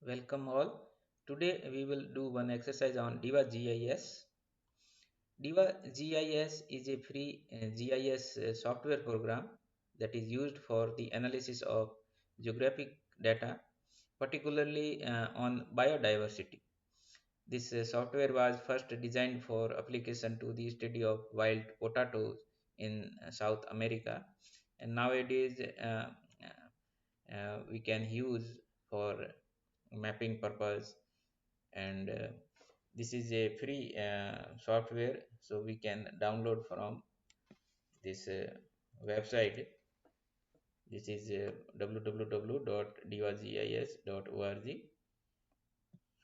Welcome all. Today we will do one exercise on DIVA GIS. DIVA GIS is a free GIS software program that is used for the analysis of geographic data, particularly on biodiversity. This software was first designed for application to the study of wild potatoes in South America, and nowadays we can use for mapping purpose. And this is a free software, so we can download from this website. This is www.divagis.org.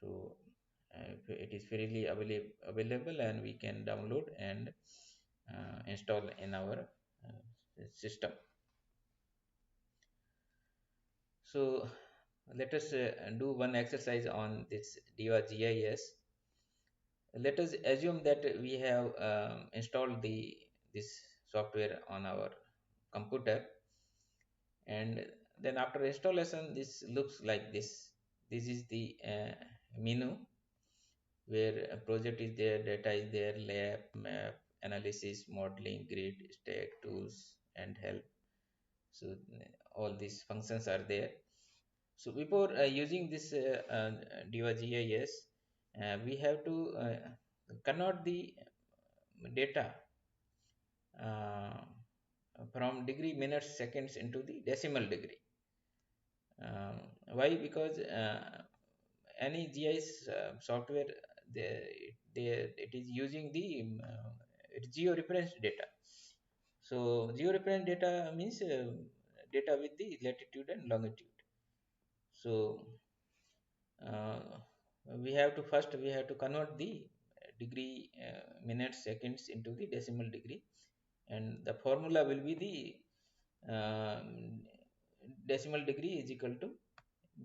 So it is freely available, and we can download and install in our system. So let us do one exercise on this DIVA GIS. Let us assume that we have installed this software on our computer, and then after installation this looks like this is the menu, where a project is there, data is there, lab, map, analysis, modeling, grid, stack, tools, and help. So all these functions are there. So before using this DIVA GIS, we have to convert the data uh, from degree, minutes, seconds into the decimal degree. Um, why? Because any GIS software, it is using the georeference data. So georeference data means data with the latitude and longitude. So uh, we have to convert the degree, minutes, seconds into the decimal degree, and the formula will be the decimal degree is equal to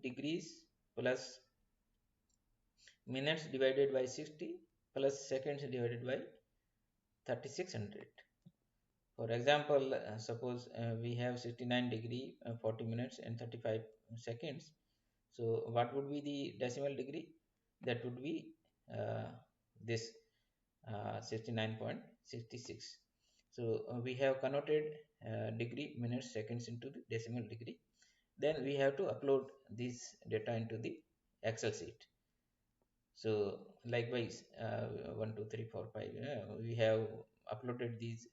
degrees plus minutes divided by 60 plus seconds divided by 3600. For example, suppose we have 69 degree, 40 minutes and 35 seconds. So what would be the decimal degree? That would be uh, this 69.66. So we have converted degree, minutes, seconds into the decimal degree. Then we have to upload this data into the Excel sheet. So likewise, 1, 2, 3, 4, 5, we have uploaded these.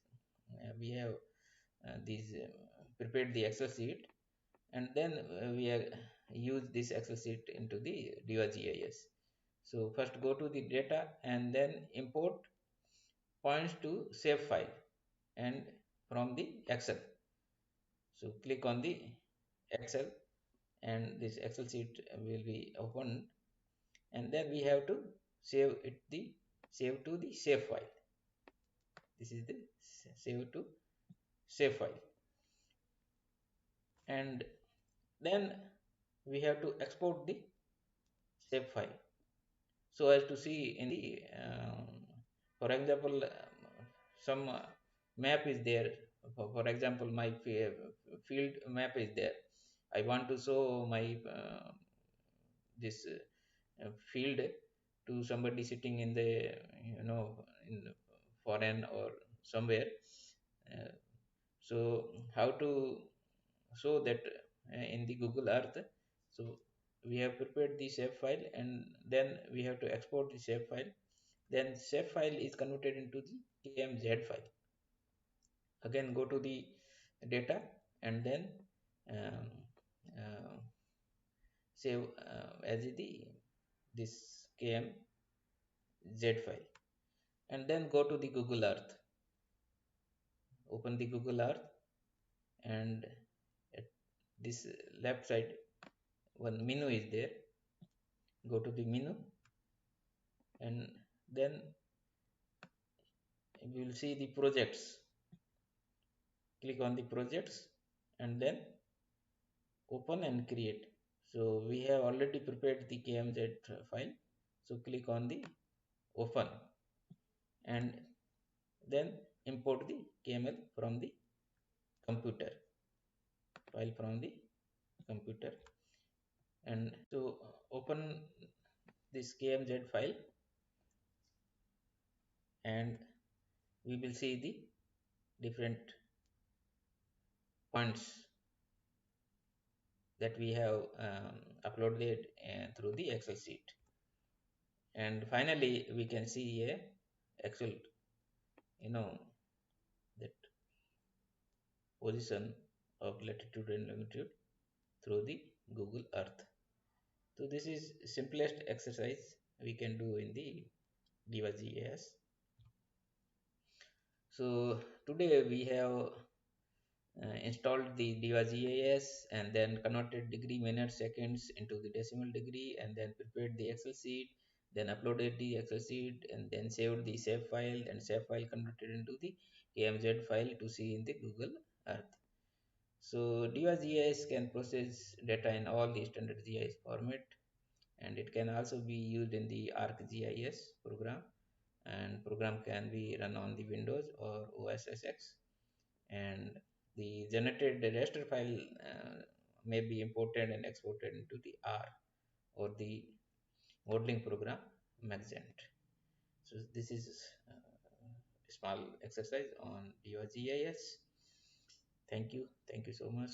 We have these prepared the Excel sheet, and then we use this Excel sheet into the DIVA GIS. So first go to the data and then import points to save file, and from the Excel. So click on the Excel, and this Excel sheet will be opened, and then we have to save to the save file. This is the save to save file, and then we have to export the save file so as to see in the for example, some map is there. For example, my field map is there. I want to show my this field to somebody sitting in the, in foreign or somewhere. uh, so how to show that in the Google Earth? So we have prepared the shape file, and then we have to export the shape file. Then shape file is converted into the KMZ file. Again go to the data, and then um, uh, save as the this KMZ file, and then go to the Google Earth. Open the Google Earth, and at this left side one menu is there. Go to the menu, and then you will see the projects. Click on the projects, and then open and create. So we have already prepared the KMZ file. So click on the open, and then import the KML from the computer, file from the computer. And so open this KMZ file, and we will see the different points that we have uploaded through the Excel sheet. And finally we can see a actual, you know, that position of latitude and longitude through the Google Earth. So this is simplest exercise we can do in the DIVA GIS. So today we have installed the DIVA GIS and then converted degree, minutes, seconds into the decimal degree, and then prepared the Excel sheet, then uploaded the Excel sheet, and then saved the save file, and save file converted into the KMZ file to see in the Google Earth. So DIVA GIS can process data in all the standard GIS format, and it can also be used in the ArcGIS program, and program can be run on the Windows or OS X. And the generated raster file may be imported and exported into the R or the modeling program Magent. So this is a small exercise on your GIS. Thank you so much.